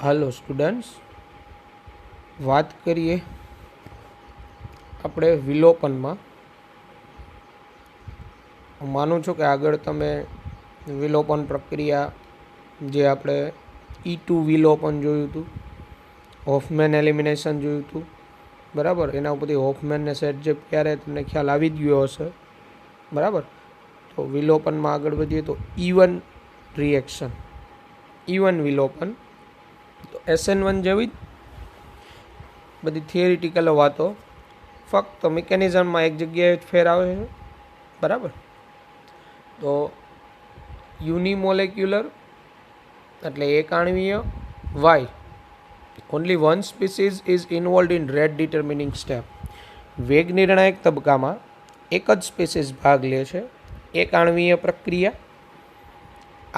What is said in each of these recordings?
Hello students, बात करिए આપણે વિલોપનમાં। હું માનું છું કે આગળ તમે વિલોપન પ્રક્રિયા જે આપણે E2 વિલોપન જોયું હતું, હોફમેન એલિમિનેશન જોયું હતું, બરાબર। એના ઉપરથી હોફમેન ને સેટ જે ક્યારે તમને ખ્યાલ આવી જ ગયો હશે, બરાબર। તો વિલોપનમાં આગળ વધીએ તો E1 રિએક્શન, E1 વિલોપન, તો SN1 જેવી બધી થિયરિટિકલ વાતો ફક્ત મિકેનિઝમમાં એક જગ્યાએ જ ફેર આવે છે, બરાબર। તો યુનિમોલેક્યુલર એટલે એક આણ્વીય, why only one species is involved in rate determining step. વેગ નિર્ણાયક તબક્કામાં એક જ સ્પીસીઝ ભાગ લે છે, એક આણ્વીય પ્રક્રિયા।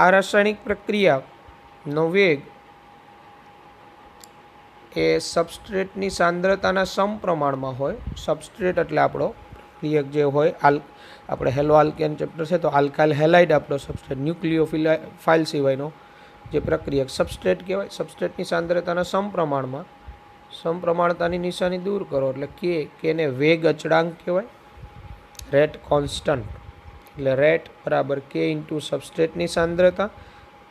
આ રાસાયણિક પ્રક્રિયાનો વેગ એ સબસ્ટ્રેટની સાંદ્રતાના સમપ્રમાણમાં હોય। સબસ્ટ્રેટ એટલે આપણો પ્રક્રિયક જે હોય, આપણે હેલો આલ્કેન ચેપ્ટર છે તો આલ્કાઇલ હેલાઇડ આપણો સબસ્ટ્રેટ, ન્યુક્લિયોફાઇલ સિવાયનો જે પ્રક્રિયક સબસ્ટ્રેટ કહેવાય। સબસ્ટ્રેટની સાંદ્રતાના સમપ્રમાણમાં, સમપ્રમાણતાની નિશાની દૂર કરો એટલે કેને વેગ અચળાંક કહેવાય, રેટ કોન્સ્ટન્ટ, એટલે રેટ બરાબર કે ઇન્ટુ સબસ્ટ્રેટની સાંદ્રતા।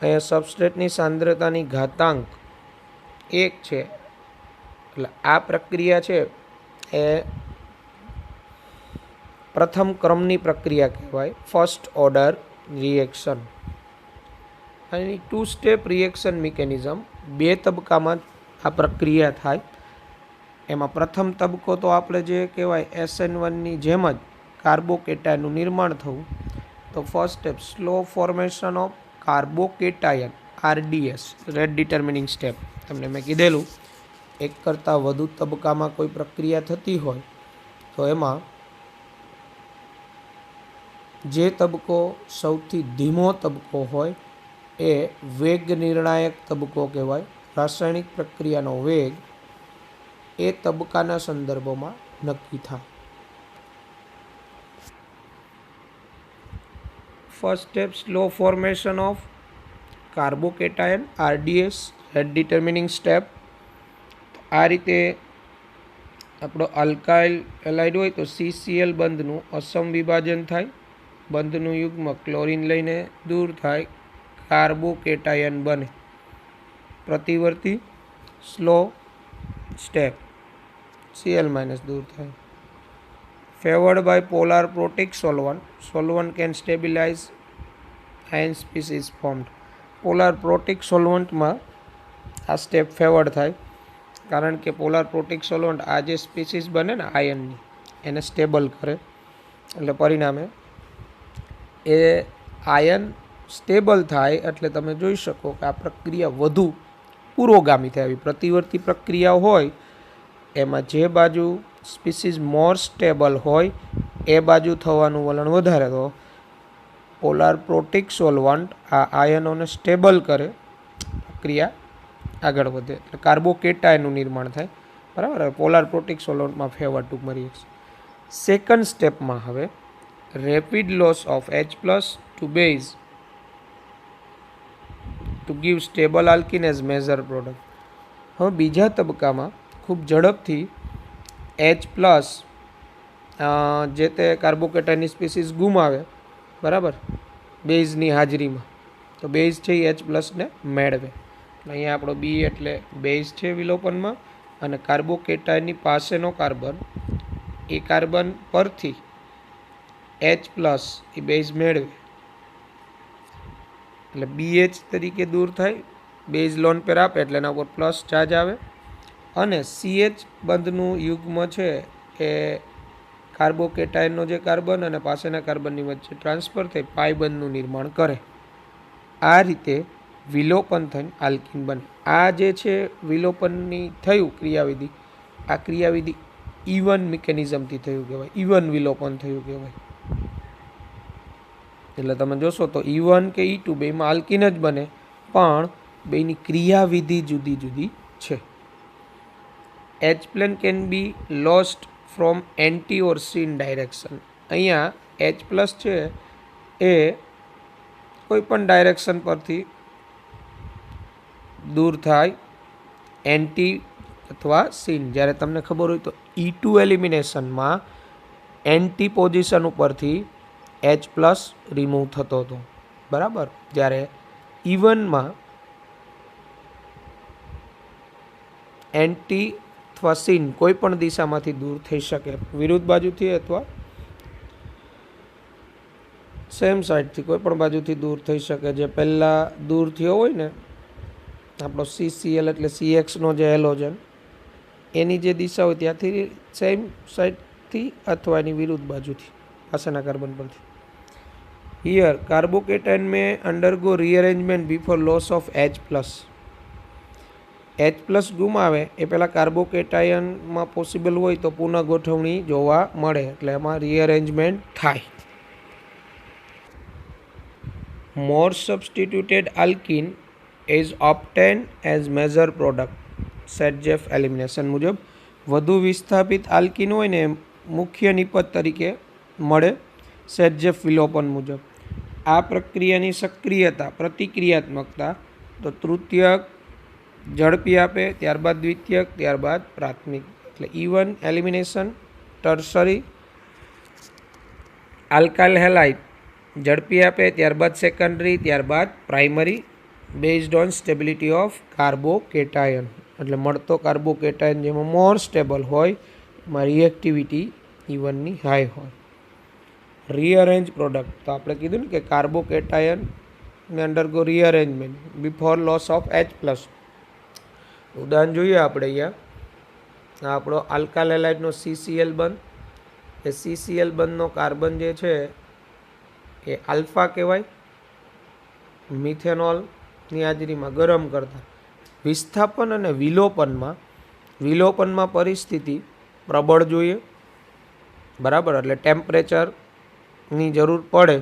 અહીંયા સબસ્ટ્રેટની સાંદ્રતાની ઘાતાંક 1 છે, એટલે આ પ્રક્રિયા છે એ પ્રથમ ક્રમની પ્રક્રિયા કહેવાય, ફર્સ્ટ ઓર્ડર રિએક્શન। અને 2 સ્ટેપ રિએક્શન મિકેનિઝમ, 2 તબક્કામાં આ પ્રક્રિયા થાય। એમાં પ્રથમ તબક્કો તો આપણે જે કહેવાય SN1ની જેમ જ કાર્બોકેટાયનનું નિર્માણ થવું। તો first step slow formation of carbocation, RDS, rate determining step. તમને મેં કીધેલું એક કરતાં વધુ તબક્કામાં કોઈ પ્રક્રિયા થતી હોય તો એમાં જે તબક્કો સૌથી ધીમો તબક્કો હોય એ વેગ નિર્ણાયક તબક્કો કહેવાય। રાસાયણિક પ્રક્રિયાનો વેગ એ તબક્કાના સંદર્ભમાં નક્કી થાય। First step slow formation of carbocation, RDS, rate determining step. આ રીતે આપણો આલ્કાઇલ હેલાઇડ હોય તો CCl બંધનું અસમ વિભાજન થાય, બંધનું યુગ્મ ક્લોરીન લઈને દૂર થાય, કાર્બોકેટાયન બને। પ્રતિવર્તી સ્લો સ્ટેપ Cl- દૂર થાય। Favoured by polar protic solvent can stabilise ion species formed. Polar protic સોલ્વન્ટમાં આ સ્ટેપ ફેવર્ડ થાય, કારણ કે પોલાર પ્રોટિક સોલ્વન્ટ આ જે સ્પીસીઝ બને ને આયનની એને સ્ટેબલ કરે, એટલે પરિણામે એ આયન સ્ટેબલ થાય એટલે તમે જોઈ શકો કે આ પ્રક્રિયા વધુ પુરોગામી થાય। આવી પ્રતિવર્તી પ્રક્રિયા હોય એમાં જે બાજુ સ્પીસીઝ મોર સ્ટેબલ હોય એ બાજુ થવાનું વલણ વધારે, તો પોલાર પ્રોટિક સોલ્વન્ટ આ આયનોને સ્ટેબલ કરે, પ્રક્રિયા આગળ વધે એટલે કાર્બોકેટાયનનું નિર્માણ થાય, બરાબર। પોલાર પ્રોટિક સોલ્વન્ટમાં ફેવર ટૂંકમાં રિએક્શન। સેકન્ડ સ્ટેપમાં હવે rapid loss of H+ to base to give stable alkene as major product. હવે બીજા તબક્કામાં ખૂબ ઝડપથી H+ જે તે કાર્બોકેટાયનની સ્પીસીઝ ગુમાવે, બરાબર, બેઝની હાજરીમાં, તો બેઝ છે એ H+ ને મેળવે। અહીંયા આપણો B એટલે બેઝ છે વિલોપનમાં, અને કાર્બોકેટાયનની પાસેનો કાર્બન એ કાર્બન પરથી H+ એ બેઝ મેળવે એટલે BH તરીકે દૂર થાય, બેઝ લોન પેર આપે એટલે એના ઉપર પ્લસ ચાર્જ આવે, અને CH બંધનું યુગ્મ છે એ કાર્બોકેટાયનનો જે કાર્બન અને પાસેના કાર્બનની વચ્ચે ટ્રાન્સફર થઈ પાઈ બંધનું નિર્માણ કરે। આ રીતે વિલોપન થઈને આલ્કીન બને। આ જે છે વિલોપનની થયું ક્રિયાવિધિ, આ ક્રિયાવિધિ E1 મિકેનિઝમથી થયું કહેવાય, E1 વિલોપન થયું કહેવાય। એટલે તમે જોશો તો E1 કે E2 બેમાં આલ્કીન જ બને, પણ બેની ક્રિયાવિધિ જુદી જુદી છે। H plane can be lost from anti or syn direction. અહીંયા H+ છે એ કોઈ પણ ડાયરેક્શન પરથી દૂર થાય એન્ટી અથવા સીન. જ્યારે તમને ખબર હોય તો E2 એલિમિનેશનમાં એન્ટી પોઝિશન ઉપરથી H+ રિમૂવ થતો હતો, બરાબર. જ્યારે E1માં એન્ટી અથવા સીન કોઈ પણ દિશામાંથી દૂર થઈ શકે, વિરુદ્ધ બાજુથી અથવા સેમ સાઈડથી કોઈ પણ બાજુથી દૂર થઈ શકે. જે પહેલાં દૂર થયો હોય ને આપણો CCl એટલે CXનો જે હેલોજન, એની જે દિશા હોય ત્યાંથી સેમ સાઈડથી અથવા એની વિરુદ્ધ બાજુથી પાછળના કાર્બન પરથી. હિયર કાર્બોકેટાયન में undergo rearrangement before loss of H+. H+ ગુમાવે એ પહેલાં કાર્બોકેટાયનમાં પોસિબલ હોય તો પુનઃ ગોઠવણી જોવા મળે, એટલે એમાં રીઅરેન્જમેન્ટ થાય. More substituted alkene is obtained as major product Saytzeff elimination મુજબ. વધુ વિસ્થાપિત આલ્કીન હોય ને મુખ્ય નિપજ તરીકે મળે સેટજેફ વિલોપન મુજબ. આ પ્રક્રિયાની સક્રિયતા પ્રતિક્રિયાત્મકતા તો તૃતીયક ઝડપી આપે, ત્યારબાદ દ્વિતીયક, ત્યારબાદ પ્રાથમિક. એટલે E1 elimination, tertiary alkyl halide ઝડપી આપે, ત્યારબાદ સેકન્ડરી, ત્યારબાદ primary, based on stability of carbocation. એટલે મળતો કાર્બોકેટાયન જેમાં મોર સ્ટેબલ હોય એમાં રિએક્ટિવિટી E1ની હાઈ હોય. રીઅરેન્જ પ્રોડક્ટ તો આપણે કીધું ને કે કાર્બોકેટાયન ને undergo rearrangement before loss of H+. ઉદાહરણ જોઈએ આપણે અહીંયા. આપણો આલ્કાઇલ હેલાઇડનો CCl બંધ, એ CCl બંધનો કાર્બન જે છે એ આલ્ફા કહેવાય. મિથેનોલની હાજરીમાં ગરમ કરતા વિસ્થાપન અને વિલોપનમાં પરિસ્થિતિ પ્રબળ જોઈએ, બરાબર. એટલે ટેમ્પરેચરની જરૂર પડે.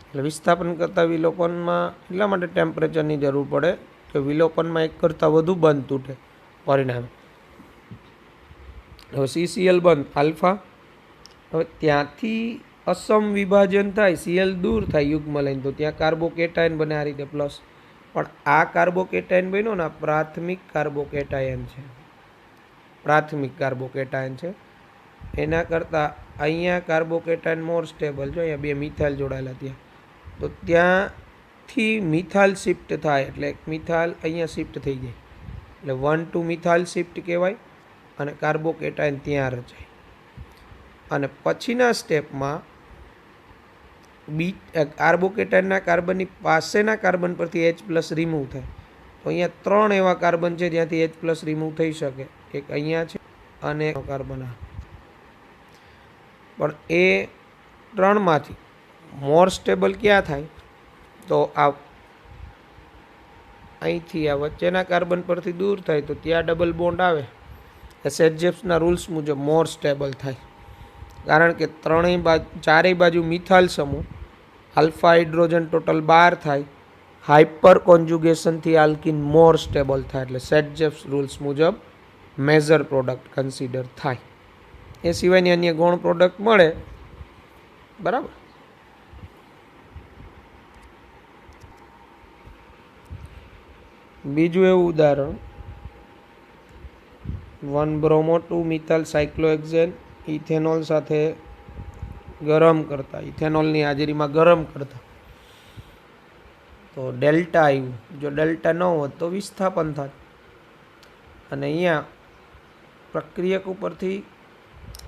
એટલે વિસ્થાપન કરતાં વિલોપનમાં એટલા માટે ટેમ્પરેચરની જરૂર પડે કે વિલોપનમાં એક કરતાં વધુ બંધ તૂટે પરિણામે. હવે CCl બંધ આલ્ફા, હવે ત્યાંથી અસમ વિભાજન થાય, Cl દૂર થાય યુગ્મ લઈને, તો ત્યાં કાર્બોકેટાયન બને આ રીતે પ્લસ. પણ આ કાર્બોકેટાયન બન્યો ને પ્રાથમિક કાર્બોકેટાયન છે. એના કરતાં અહીંયા કાર્બોકેટાયન મોર સ્ટેબલ. જો અહીંયા બે મિથાઇલ જોડાયેલા ત્યાં, તો ત્યાંથી મિથાઇલ શિફ્ટ થાય, એટલે મિથાઇલ અહીંયા શિફ્ટ થઈ જાય, એટલે 1,2 મિથાઇલ શિફ્ટ કહેવાય અને કાર્બોકેટાયન ત્યાં રચાય. અને પછીના સ્ટેપમાં કાર્બોકેટાયનના કાર્બનની પાસેના કાર્બન પરથી H+ રિમૂવ થાય. તો અહીંયા 3 એવા કાર્બન છે જ્યાંથી H+ રિમૂવ થઈ શકે. એક અહીંયા છે અને કાર્બન આ. પણ એ 3માંથી મોર સ્ટેબલ ક્યાં થાય તો આ અહીંથી આ વચ્ચેના કાર્બન પરથી દૂર થાય, તો ત્યાં ડબલ બોન્ડ આવે. સેટજેફના રૂલ્સ મુજબ મોર સ્ટેબલ થાય, કારણ કે ચારેય બાજુ મિથાઇલ સમૂહ, આલ્ફા હાઇડ્રોજન ટોટલ 12 થાય. હાઇપર કોન્જુગેશનથી આલ્કીન મોર સ્ટેબલ થાય, એટલે સેટજેફ રૂલ્સ મુજબ મેજર પ્રોડક્ટ કન્સિડર થાય. એ સિવાયની અન્ય ગૌણ પ્રોડક્ટ મળે, બરાબર. બીજું એવું ઉદાહરણ 1-bromo-2 મિથાઇલ સાયક્લોહેક્ઝેન ઇથેનોલ સાથે ગરમ કરતા, ઇથેનોલની હાજરીમાં ગરમ કરતા, તો ડેલ્ટા આવ્યું. જો ડેલ્ટા ન હોત તો વિસ્થાપન થાય. અને અહીંયા પ્રક્રિયક ઉપરથી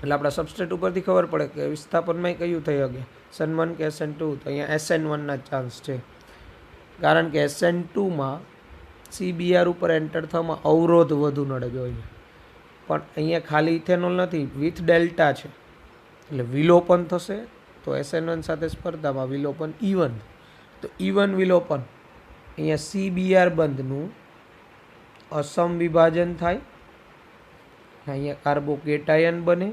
એટલે આપણા સબસ્ટ્રેટ ઉપરથી ખબર પડે કે વિસ્થાપનમાં કયું થઈ શકે, SN1 કે SN2. તો અહીંયા SN1ના ચાન્સ છે, કારણ કે SN2માં CBr ઉપર એન્ટર થવામાં અવરોધ વધુ નડે જોઈએ. પણ અહીંયા ખાલી ઇથેનોલ નથી, વિથ ડેલ્ટા છે, એટલે વિલોપન થશે. તો SN1 સાથે સ્પર્ધામાં વિલોપન E1. તો E1 વિલોપન અહીંયા CBr બંધનું અસમ વિભાજન થાય, અહીંયા કાર્બોકેટાયન બને.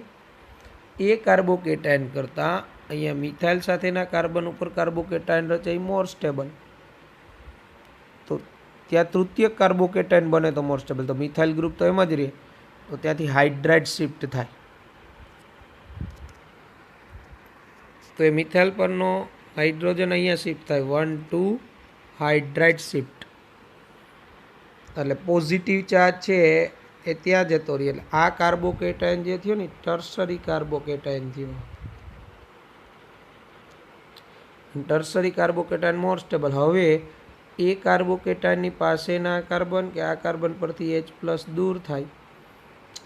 એ કાર્બોકેટાયન કરતાં અહીંયા મિથાઇલ સાથેના કાર્બન ઉપર કાર્બોકેટાયન રચાય મોર સ્ટેબલ. તો ત્યાં તૃતીય કાર્બોકેટાયન બને તો મોર સ્ટેબલ. તો મિથાઇલ ગ્રુપ તો એમ જ રહે, તો ત્યાંથી હાઇડ્રાઇડ શિફ્ટ થાય. તો એ મિથાઇલ પરનો હાઇડ્રોજન અહીંયા શિફ્ટ થાય, 1-2 હાઇડ્રાઇડ શિફ્ટ. એટલે પોઝિટિવ ચાર્જ છે એ ત્યાં જતો રહે. એટલે આ કાર્બોકેટાયન જે થયો ને ટર્સરી કાર્બોકેટાયન થયો. Tertiary carbocation more stable. હવે એ કાર્બોકેટાયનની પાસેના કાર્બન કે આ કાર્બન પરથી H+ દૂર થાય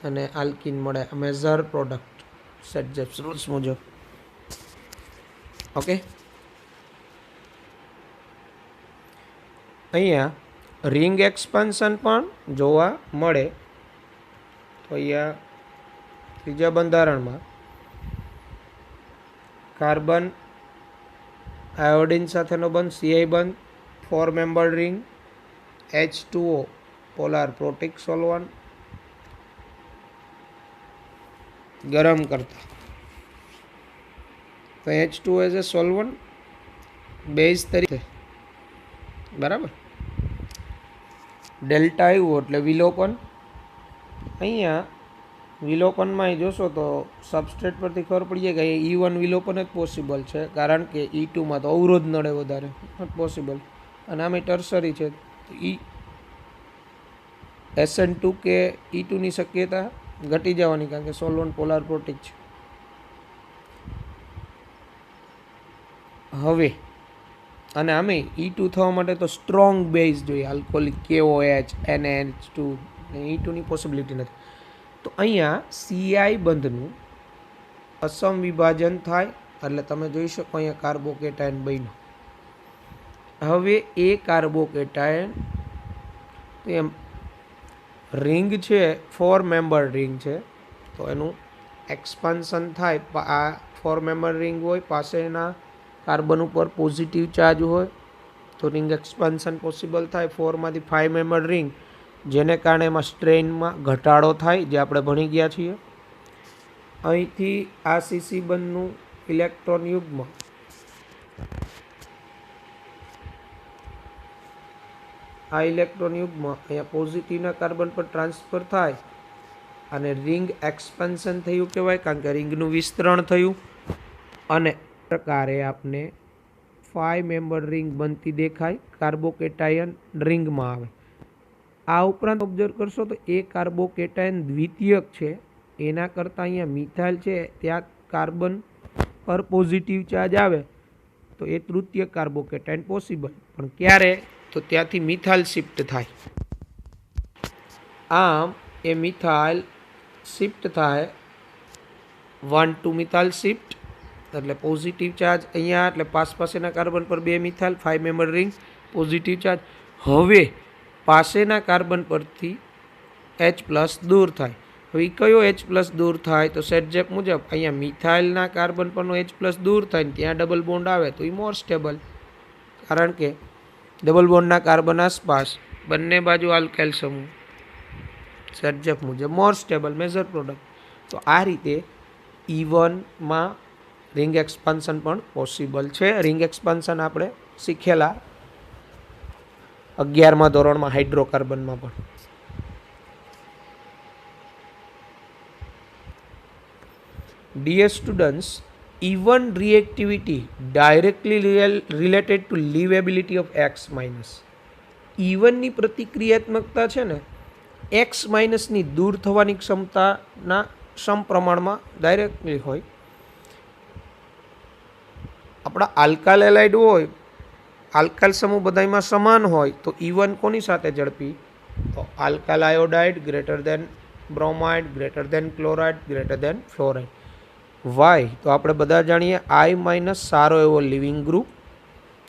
અને આલ્કીન મળે. મેજર પ્રોડક્ટ સેટજેપ્સ રૂલ્સ મુજબ. ઓકે, અહીંયા રિંગ એક્સપાન્શન પણ જોવા મળે. તો અહીંયા ત્રીજા બંધારણમાં કાર્બન આયોડિન સાથેનો બંધ CI બંધ, 4 member ring, H2O polar protic solvent ગરમ કરતા. તો H2O as a solvent base તરીકે, બરાબર. ડેલ્ટા આવ્યું એટલે વિલોપન. અહીંયા વિલોપનમાં જોશો તો સબસ્ટ્રેટ પરથી ખબર પડી જાય કે E1 વિલોપન જ પોસિબલ છે, કારણ કે E2માં તો અવરોધ નડે વધારે, નોટ પોસિબલ. અને આમે ટર્સરી છે તો SN2 કે E2ની શક્યતા ઘટી જવાની, કારણ કે સોલ્વન્ટ પોલાર પ્રોટિક છે. હવે અને આમે E2 થવા માટે તો સ્ટ્રોંગ બેઝ જોઈએ, આલ્કોહોલિક KOH, NH2. E2ની પોસિબિલિટી નથી. તો અહીંયા CI બંધનું અસમ વિભાજન થાય એટલે તમે જોઈ શકો અહીંયા કાર્બોકેટાયન બન્યું. હવે એ કાર્બોકેટાયન તો એમ રિંગ છે 4 મેમ્બર રિંગ છે, તો એનું એક્સપાન્શન થાય. આ 4 મેમ્બર રિંગ હોય, પાસેના કાર્બન ઉપર પોઝિટિવ ચાર્જ હોય તો રિંગ એક્સપાન્શન પોસિબલ થાય. 4માંથી 5 મેમ્બર રિંગ, જેને કારણે એમાં સ્ટ્રેઇનમાં ઘટાડો થાય, જે આપણે ભણી ગયા છીએ. અહીંથી આ CC બંધનું ઇલેક્ટ્રોન યુગ્મ અહીંયા પોઝિટિવના કાર્બન પર ટ્રાન્સફર થાય અને રિંગ એક્સપાન્શન થયું કહેવાય, કારણ કે રિંગનું વિસ્તરણ થયું. અને પ્રકારે આપને 5 મેમ્બર રિંગ બનતી દેખાય, કાર્બોકેટાયન રિંગમાં આવે. આ ઉપરાંત ઓબ્ઝર્વ કરશો તો એ કાર્બોકેટાયન દ્વિતીયક છે, એના કરતાં અહીંયા મિથાઇલ છે ત્યાં કાર્બન પર પોઝિટિવ ચાર્જ આવે તો એ તૃતીય કાર્બોકેટાયન પોસિબલ. પણ ક્યારે? તો ત્યાંથી મિથાઇલ શિફ્ટ થાય. આમ એ મિથાઇલ શિફ્ટ થાય 1 to મિથાઇલ શિફ્ટ, એટલે પોઝિટિવ ચાર્જ અહીંયા, એટલે પાસેના કાર્બન પર 2 methyl, 5 member ring, positive charge. હવે પાસેના કાર્બન પરથી H+ દૂર થાય. હવે કયો H+ દૂર થાય? તો સેટજેપ મુજબ અહીંયા મિથાઇલના કાર્બન પરનો H+ દૂર થાય ને ત્યાં ડબલ બોન્ડ આવે તો એ મોર સ્ટેબલ, કારણ કે ડબલ બોન્ડના કાર્બન આસપાસ બંને બાજુ આલ્કાઇલ સમૂહ, સેટજેપ મુજબ મોર સ્ટેબલ, મેજર પ્રોડક્ટ. તો આ રીતે E1માં રિંગ એક્સપાન્શન પણ પોસિબલ છે. રિંગ એક્સપાન્શન આપણે શીખેલા 11મા ધોરણમાં હાઇડ્રોકાર્બનમાં પણ. Dear students, E1 reactivity directly related to livability of X-. E1 ની પ્રતિક્રિયાત્મકતા છે ને X- ની દૂર થવાની ક્ષમતાના સમપ્રમાણમાં ડાયરેક્ટલી હોય. આપણા આલ્કાઇલ એલાઇડ હોય, આલ્કાઇલ સમૂહ બધામાં સમાન હોય તો E1 કોની સાથે ઝડપી? તો alkyl iodide greater than bromide, greater than chloride, greater than fluoride. Why? તો આપણે બધા જાણીએ I- સારો એવો લિવિંગ ગ્રુપ,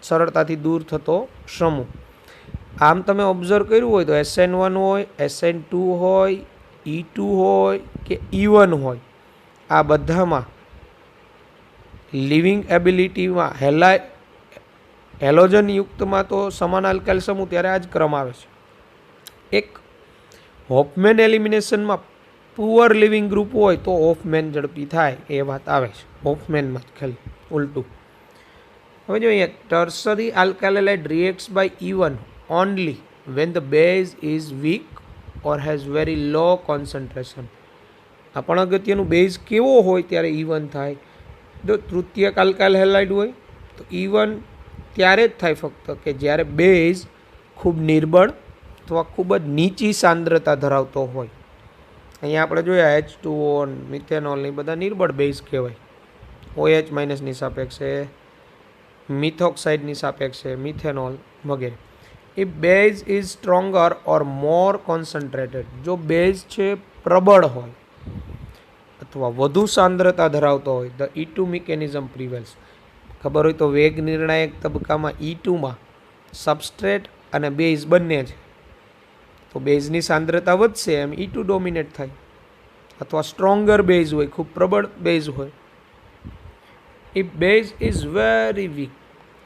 સરળતાથી દૂર થતો સમૂહ. આમ તમે ઓબ્ઝર્વ કર્યું હોય તો SN1 હોય, SN2 હોય, E2 હોય કે E1 હોય, આ બધામાં લિવિંગ એબિલિટીમાં હેલોજન યુક્તમાં તો સમાન આલ્કાઇલ સમૂહ ત્યારે આ જ ક્રમ આવે છે. એક હોફમેન એલિમિનેશનમાં પુઅર લિવિંગ ગ્રુપ હોય તો હોફમેન ઝડપી થાય, એ વાત આવે છે હોફમેનમાં જ, ખાલી ઉલટું. હવે જો અહીંયા tertiary alkyl halide reacts by E1 only when the base is weak or has very low concentration. આ પણ અગત્યનું, બેઝ કેવો હોય ત્યારે E1 થાય? જો તૃતીયક આલ્કાઇલ હેલાઇડ હોય તો E1 ત્યારે જ થાય ફક્ત કે જ્યારે બેઝ ખૂબ નિર્બળ અથવા ખૂબ જ નીચી સાંદ્રતા ધરાવતો હોય, અહીંયા આપણે જોયા H2O મિથેનોલ એ બધા નિર્બળ બેઝ કહેવાય. OH માઇનસની સાપેક્ષે, મિથોક્સાઇડની સાપેક્ષે, મિથેનોલ વગેરે. એ base is stronger or more concentrated. જો બેઝ છે પ્રબળ હોય અથવા વધુ સાંદ્રતા ધરાવતો હોય, ધ E2 મિકેનિઝમ પ્રિવેલ્સ. ખબર હોય તો વેગ નિર્ણાયક તબક્કામાં E2માં સબસ્ટ્રેટ અને બેઝ બંને છે, તો બેઝની સાંદ્રતા વધશે એમ E2 ડોમિનેટ થાય. અથવા સ્ટ્રોંગર બેઝ હોય, ખૂબ પ્રબળ બેઝ હોય. If base is very weak,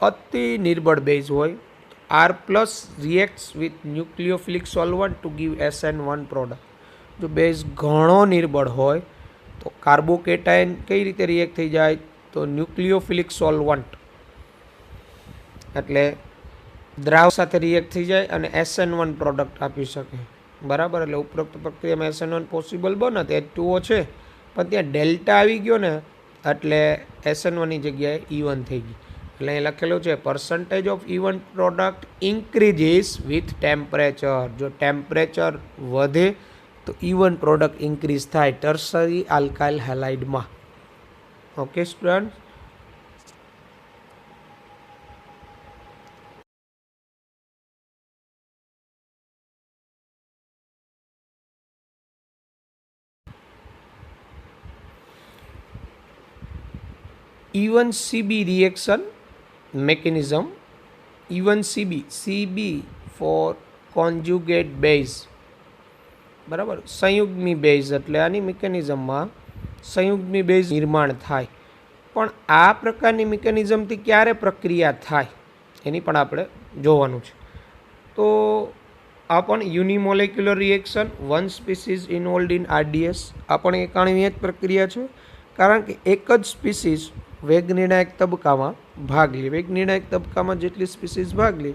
અતિ નિર્બળ બેઝ હોય, R plus reacts with nucleophilic solvent to give SN1 product. જો બેઝ ઘણો નિર્બળ હોય તો કાર્બોકેટાયન કઈ રીતે રિએક્ટ થઈ જાય, તો ન્યુક્લિયોફિલિક સોલ્વન્ટ એટલે દ્રાવ સાથે રિએક્ટ થઈ જાય અને SN1 પ્રોડક્ટ આપી શકે. બરાબર, એટલે ઉપરોક્ત પ્રક્રિયામાં SN1 પોસિબલ બને તો H2O છે, પણ ત્યાં ડેલ્ટા આવી ગયો ને એટલે SN1ની જગ્યાએ E1 થઈ ગઈ. એટલે અહીં લખેલું છે percentage of E1 product increases with temperature. જો ટેમ્પરેચર વધે તો E1 પ્રોડક્ટ ઇન્ક્રીઝ થાય ટર્શરી આલ્કાઇલ હેલાઇડમાં. Okay student, E1CB reaction mechanism. E1CB, CB for conjugate base. બરાબર, સંયુગ્મી બેઝ એટલે આની મિકેનિઝમમાં સંયુગ્મી બેઝ નિર્માણ થાય. પણ આ પ્રકારની મિકેનિઝમથી ક્યારે પ્રક્રિયા થાય એની પણ આપણે જોવાનું છે. તો આ પણ unimolecular reaction, one species involved in RDS. આ પણ એક આણ્વીય પ્રક્રિયા છે, કારણ કે એક જ સ્પીસીઝ વેગ નિર્ણાયક તબક્કામાં ભાગ લે. વેગ નિર્ણાયક તબક્કામાં જેટલી સ્પીસીઝ ભાગ લે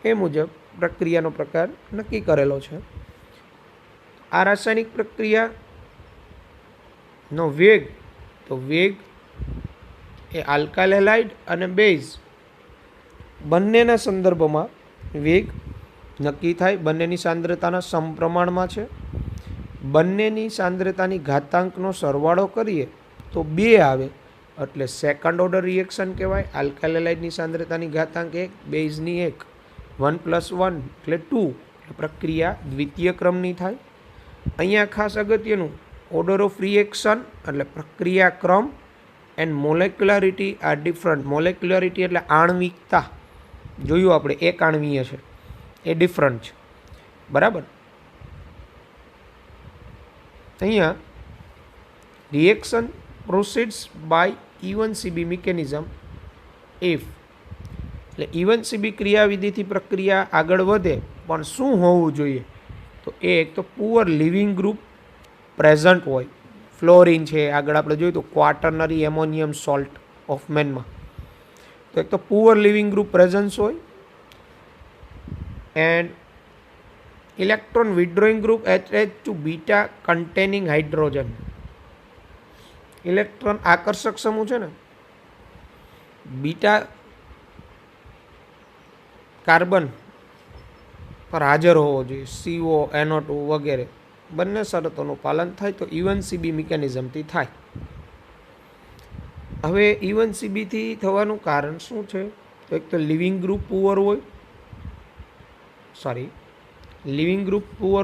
એ મુજબ પ્રક્રિયાનો પ્રકાર નક્કી કરેલો છે. આ રાસાયણિક પ્રક્રિયાનો વેગ, તો વેગ એ આલ્કાઇલ હેલાઇડ અને બેઝ બંનેના સંદર્ભમાં વેગ નક્કી થાય. બંનેની સાંદ્રતાના સમપ્રમાણમાં છે. બંનેની સાંદ્રતાની ઘાતાંકનો સરવાળો કરીએ તો 2 આવે, એટલે સેકન્ડ ઓર્ડર રિએક્શન કહેવાય. આલ્કાઇલ હેલાઇડની સાંદ્રતાની ઘાતાંક 1, બેઝની 1, 1 + 1 એટલે 2. પ્રક્રિયા દ્વિતીય ક્રમની થાય. અહીંયા ખાસ અગત્યનું ઓર્ડર ઓફ રિએક્શન એટલે પ્રક્રિયા ક્રમ એન્ડ મોલેક્યુલારિટી આર ડિફરન્ટ. મોલેક્યુલારિટી એટલે આણ્વિકતા, જોયું આપણે એક આણ્વીય છે એ ડિફરન્ટ છે. બરાબર, અહીંયા reaction proceeds by E1CB mechanism if, એટલે E1CB ક્રિયાવિધિથી પ્રક્રિયા આગળ વધે, પણ શું હોવું જોઈએ, તો એક તો પુઅર લિવિંગ ગ્રુપ પ્રેઝન્ટ હોય. ફ્લોરિન છે, આગળ આપણે જોયું તો ક્વાટર્નરી એમોનિયમ સોલ્ટ ઓફ મેનમાં, તો એક તો પુઅર લિવિંગ ગ્રુપ પ્રેઝન્સ હોય. And electron withdrawing group HH beta containing hydrogen. Electron આકર્ષક સમૂહ છે ને, બીટા કાર્બન પર હાજર હોવો જોઈએ, CO, NO2 વગેરે. બંને શરતોનું પાલન થાય તો E1CB મિકેનિઝમથી થાય. હવે E1CBથી થવાનું કારણ શું છે, તો એક તો લિવિંગ ગ્રુપ પુઅર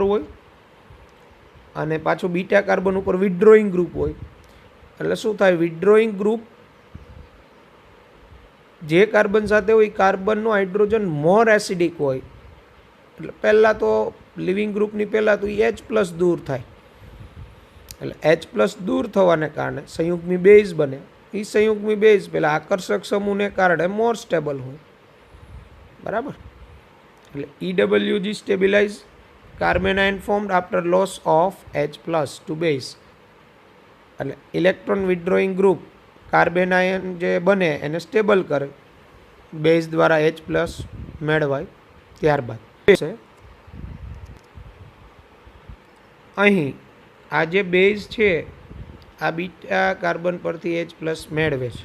હોય, અને પાછું બીટા કાર્બન ઉપર વિડ્રોઈંગ ગ્રુપ હોય. એટલે શું થાય, વિડ્રોઈંગ ગ્રુપ જે કાર્બન સાથે હોય કાર્બનનો હાઇડ્રોજન મોર એસિડિક હોય. એટલે પહેલાં તો લિવિંગ ગ્રુપની પહેલાં તો H+ દૂર થાય. એટલે H+ દૂર થવાને કારણે સંયુગ્મી બેઝ બને. એ સંયુગ્મી બેઝ પહેલાં આકર્ષક સમૂહને કારણે મોર સ્ટેબલ હોય. બરાબર, એટલે EWG stabilize carbanion formed after loss of H+ to base. એટલે ઇલેક્ટ્રોન વિડ્રોઈંગ ગ્રુપ કાર્બેનાયન જે બને એને સ્ટેબલ કરે, બેઝ દ્વારા H+ મેળવાય. ત્યારબાદ અહીં આ જે બેઝ છે આ બીટા કાર્બન પરથી H+ મેળવે છે,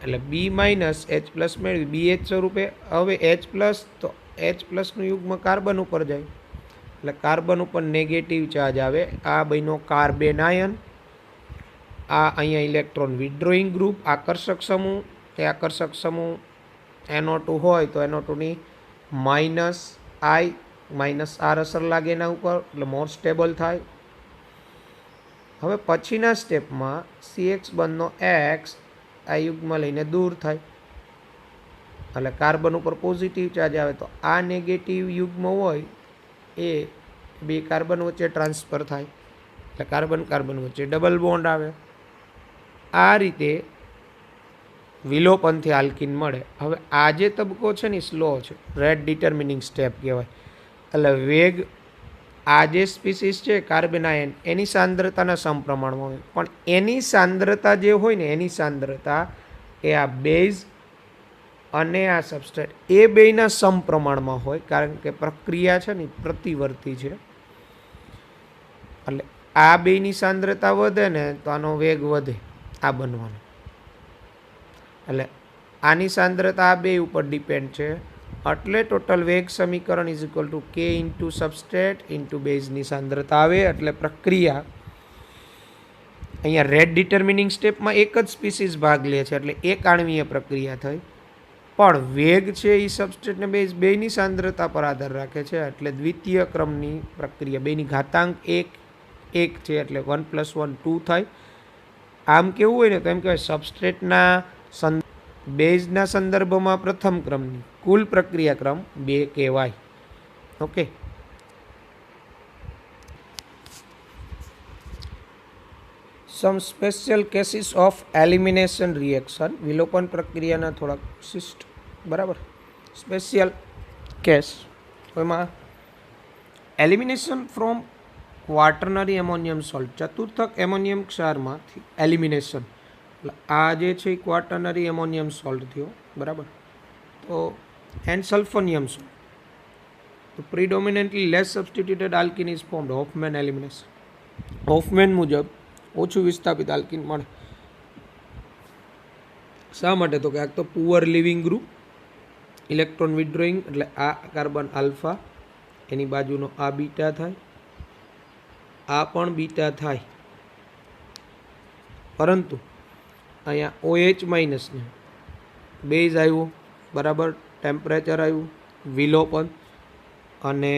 એટલે B- H+ મેળવી BH સ્વરૂપે. હવે H+ તો એચ પ્લસનું યુગ્મ કાર્બન ઉપર જાય એટલે કાર્બન ઉપર નેગેટિવ ચાર્જ આવે. આ બન્યો કાર્બન આયન. આ અહીંયા ઇલેક્ટ્રોન વિડ્રોઈંગ ગ્રુપ આકર્ષક સમૂહ. એ આકર્ષક સમૂહ NO2 હોય તો NO2ની માઇનસ આઈ માઇનસ આર અસર લાગે એના ઉપર એટલે મોર સ્ટેબલ થાય. હવે પછીના સ્ટેપમાં CX બંધનો એક્સ આ યુગ્મ લઈને દૂર થાય એટલે કાર્બન ઉપર પોઝિટિવ ચાર્જ આવે તો આ નેગેટિવ યુગ્મ હોય એ બે કાર્બન વચ્ચે ટ્રાન્સફર થાય એટલે કાર્બન કાર્બન વચ્ચે ડબલ બોન્ડ આવે. આ રીતે વિલોપનથી આલ્કીન મળે. હવે આ જે તબક્કો છે ને સ્લો છે, રેટ ડિટર્મિનિંગ સ્ટેપ કહેવાય. એટલે વેગ આ જે સ્પીસીસ છે કાર્બેનાયન એની સાંદ્રતાના સમપ્રમાણમાં હોય, પણ એની સાંદ્રતા જે હોય ને એની સાંદ્રતા એ આ બેઝ અને આ સબસ્ટ્રેટ એ બેયના સમપ્રમાણમાં હોય, કારણ કે પ્રક્રિયા છે ને પ્રતિવર્તી છે. એટલે આ બેયની સાંદ્રતા વધે ને તો આનો વેગ વધે આ બનવાનો. એટલે આની સાંદ્રતા આ બે ઉપર ડિપેન્ડ છે. એટલે ટોટલ વેગ સમીકરણ is equal to k into substrate into બેઝની સાંદ્રતા આવે. એટલે પ્રક્રિયા અહીંયા રેટ ડિટર્મિનિંગ સ્ટેપમાં એક જ સ્પીસીસ ભાગ લે છે એટલે એક આણ્વીય પ્રક્રિયા થઈ, પણ વેગ છે એ સબસ્ટ્રેટ ને બેઝ બેની સાંદ્રતા પર આધાર રાખે છે. એટલે દ્વિતીય ક્રમની પ્રક્રિયા બેની ઘાતાંક એક છે એટલે 1 + 1 2 થાય. આમ કેવું હોય ને તો એમ કહેવાય સબસ્ટ્રેટના બેઝના સંદર્ભમાં પ્રથમ ક્રમની કુલ પ્રક્રિયા ક્રમ 2 કહેવાય. Okay, some special cases of elimination reaction. વિલોપન પ્રક્રિયાના થોડાક વિશિષ્ટ બરાબર સ્પેશિયલ કેસ. એમાં elimination from quaternary ammonium salt, ચતુર્થક એમોનિયમ ક્ષારમાંથી એલિમિનેશન. એટલે આ જે છે એ ક્વાટર્નરી એમોનિયમ સોલ્ટ થયો બરાબર. તો એન્ડ સલ્ફોનિયમ સોલ્ટ, તો predominantly less substituted alkene is formed. Hofmann elimination. Hofmann મુજબ ઓછું વિસ્થાપિત આલ્કીન મળે. શા માટે? તો કે આ તો poor living group, electron withdrawing એટલે આ કાર્બન આલ્ફા, એની બાજુનો આ બીટા થાય, આ પણ બીટા થાય, પરંતુ અહીંયા OH માઇનસને બેઝ આવ્યું બરાબર, ટેમ્પરેચર આવ્યું, વિલોપન અને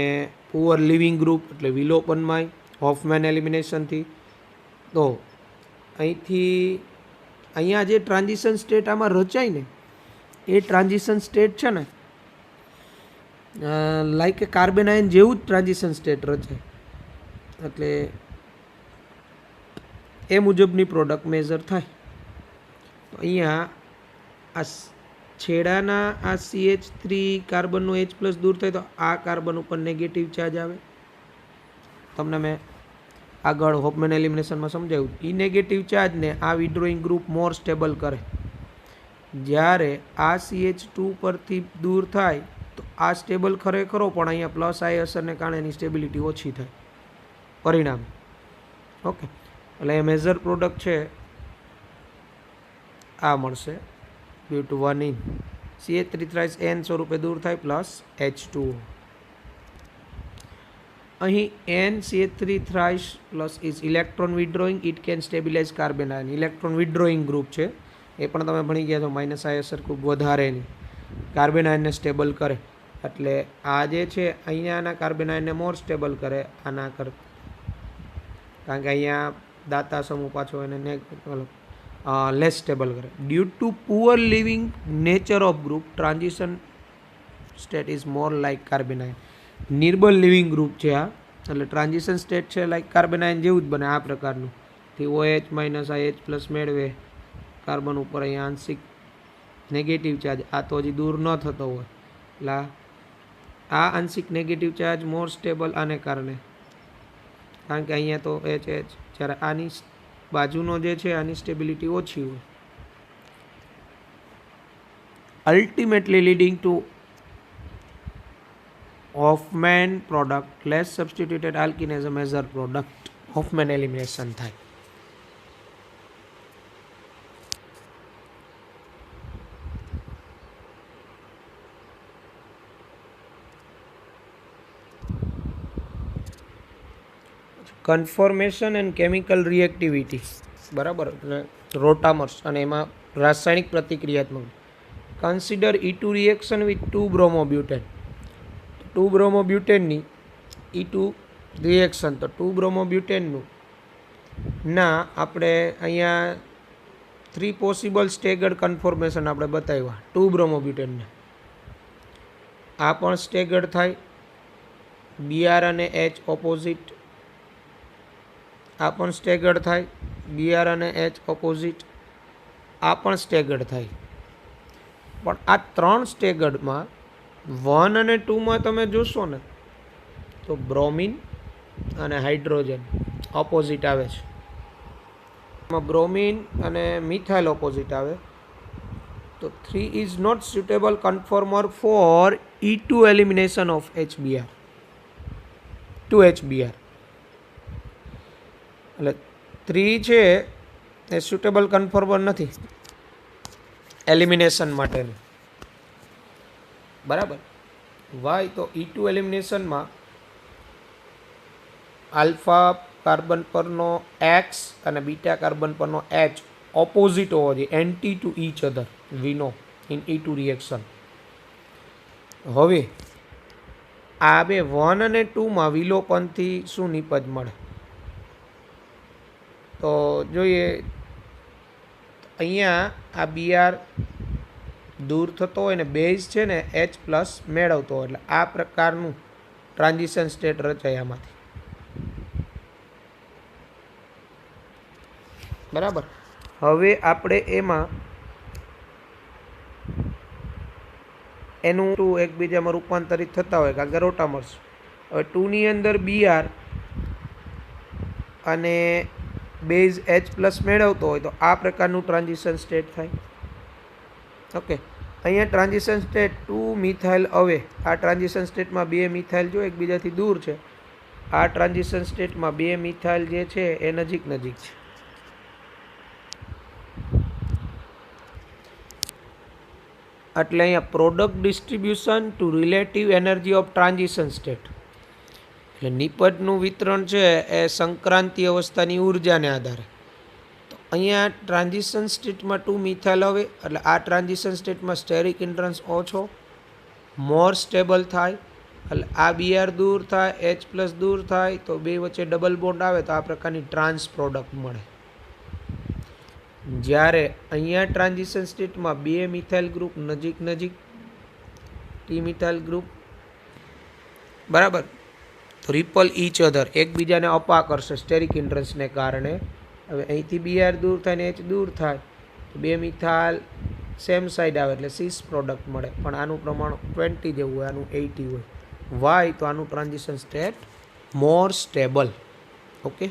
પુઅર લિવિંગ ગ્રુપ એટલે વિલોપનમાં હોફમેન એલિમિનેશનથી. તો અહીંયા જે ટ્રાન્ઝિશન સ્ટેટ આમાં રચાય ને એ ટ્રાન્ઝિશન સ્ટેટ છે ને લાઈક એ કાર્બન આયન જેવું જ ટ્રાન્ઝિશન સ્ટેટ રચાય. એટલે એ મુજબની પ્રોડક્ટ મેઝર થાય. તો અહીંયા આ છેડાના આ CH3 કાર્બનનો H+ દૂર થાય તો આ કાર્બન ઉપર નેગેટિવ ચાર્જ આવે. તમને મેં આગળ હોફમેન એલિમિનેશનમાં સમજાવ્યું. એ નેગેટિવ ચાર્જને આ વિડ્રોઈંગ ગ્રુપ મોર સ્ટેબલ કરે. જ્યારે આ CH2 પરથી દૂર થાય તો આ સ્ટેબલ ખરેખરો, પણ અહીંયા પ્લસ આઈ અસરને કારણે એની સ્ટેબિલિટી ઓછી થાય પરિણામ. ઓકે, એટલે એ મેજર પ્રોડક્ટ છે આ મળશે due to 1 in CH3 thrice N સ્વરૂપે દૂર થાય પ્લસ H2O. અહીં N CH3 thrice plus is electron withdrawing, it can stabilise carbon ion. Electron withdrawing group છે એ પણ તમે ભણી ગયા છો. માઇનસ આઈ અસર ખૂબ વધારે નહીં, કાર્બન આયનને સ્ટેબલ કરે. એટલે આ જે છે અહીંયાના કાર્બન આયનને મોર સ્ટેબલ કરે આના કરતાં, કારણ કે અહીંયા દાતા સમૂહ પાછો એને લેસ સ્ટેબલ કરે. Due to poor leaving nature of group, transition state is more like carbon ion. નિર્બલ લિવિંગ ગ્રુપ છે આ, એટલે ટ્રાન્ઝિશન સ્ટેટ છે લાઈક કાર્બન આયન જેવું જ બને આ પ્રકારનું. થી OH માઇનસ આ H+ મેળવે, કાર્બન ઉપર અહીંયા આંશિક નેગેટિવ ચાર્જ, આ તો હજી દૂર ન થતો હોય એટલે આ આંશિક નેગેટિવ ચાર્જ મોર સ્ટેબલ આને કારણે, કારણ કે અહીંયા તો H જ્યારે આની બાજુનો જે છે આની સ્ટેબિલિટી ઓછી હોય. Ultimately leading to Hofmann product, less substituted alkene as a major product. Hofmann elimination થાય. કન્ફોર્મેશન એન્ડ કેમિકલ રિએક્ટિવિટી, બરાબર, એટલે રોટામર્સ, અને એમાં રાસાયણિક પ્રતિક્રિયાત્મક. Consider E2 reaction with 2 bromobutane. 2 બ્રોમોબ્યુટેનની E2 રિએક્શન, તો 2 બ્રોમોબ્યુટેનનું ના આપણે અહીંયા 3 પોસિબલ સ્ટેગર્ડ કન્ફોર્મેશન આપણે બતાવ્યા 2 બ્રોમોબ્યુટેનને. આ પણ સ્ટેગર્ડ થાય, Br અને H ઓપોઝિટ. આ પણ સ્ટેગર્ડ થાય, Br અને H ઓપોઝિટ. આ પણ સ્ટેગર્ડ થાય. પણ આ 3 સ્ટેગર્ડમાં 1 અને 2માં તમે જોશો ને તો બ્રોમિન અને હાઇડ્રોજન ઓપોઝિટ આવે છે. એમાં બ્રોમિન અને મિથાઇલ ઓપોઝિટ આવે. તો 3 is not suitable conformer for E2 elimination of HBr, 2HBr. એટલે 3 છે એ સુટેબલ કન્ફોર્મર નથી એલિમિનેશન માટેનું, બરાબર. વાય? તો E2 એલિમિનેશનમાં આલ્ફા કાર્બન પરનો X અને બીટા કાર્બન પરનો H ઓપોઝિટ હોવો જોઈએ, anti to each other, we know in E2 reaction. હવે આ બે 1 અને 2માં વિલોપનથી શું નિપજ મળે તો જોઈએ. અહીંયા આ Br દૂર થતો હોય ને બેઝ છે ને H પ્લસ મેળવતો હોય, એટલે આ પ્રકારનું ટ્રાન્ઝિશન સ્ટેટ રચાય આમાંથી, બરાબર. હવે આપણે એમાં એનું એકબીજામાં રૂપાંતરિત થતા હોય કારણ કે રોટામર્સ. હવે 2ની અંદર Br અને બેઝ H પ્લસ મેળવતો હોય તો આ પ્રકારનું ટ્રાન્ઝિશન સ્ટેટ થાય. ઓકે, અહીંયા ટ્રાન્ઝિશન સ્ટેટ 2 મિથાઇલ અવે. આ ટ્રાન્ઝિશન સ્ટેટમાં 2 મિથાઇલ જો એકબીજાથી દૂર છે, આ ટ્રાન્ઝિશન સ્ટેટમાં 2 મિથાઇલ જે છે એ નજીક નજીક છે. એટલે અહીંયા product distribution to relative energy of transition state, એટલે નિપજનું વિતરણ છે એ સંક્રાંતિ અવસ્થાની ઉર્જાને આધારે. તો અહીંયા ટ્રાન્ઝિશન સ્ટેટમાં 2 મિથાઇલ આવે, એટલે આ ટ્રાન્ઝિશન સ્ટેટમાં સ્ટેરિક ઇન્ટ્રન્સ ઓછો, મોર સ્ટેબલ થાય, એટલે આ Br દૂર થાય, H પ્લસ દૂર થાય, તો બે વચ્ચે ડબલ બોન્ડ આવે તો આ પ્રકારની ટ્રાન્સ પ્રોડક્ટ મળે. જ્યારે અહીંયા ટ્રાન્ઝિશન સ્ટેટમાં 2 મિથાઇલ ગ્રુપ નજીક નજીક, ટી મિથાઇલ ગ્રુપ, બરાબર, તો રિપલ ઈચ અધર, એકબીજાને અપા કરશે સ્ટેરિક ઇન્ટ્રન્સને કારણે. હવે અહીંથી Br દૂર થાય ને H દૂર થાય તો 2 મિથાઇલ સેમ સાઈડ આવે એટલે સીસ પ્રોડક્ટ મળે, પણ આનું પ્રમાણ 20 જેવું હોય, આનું 80 હોય. વાય? તો આનું transition state more stable. Okay.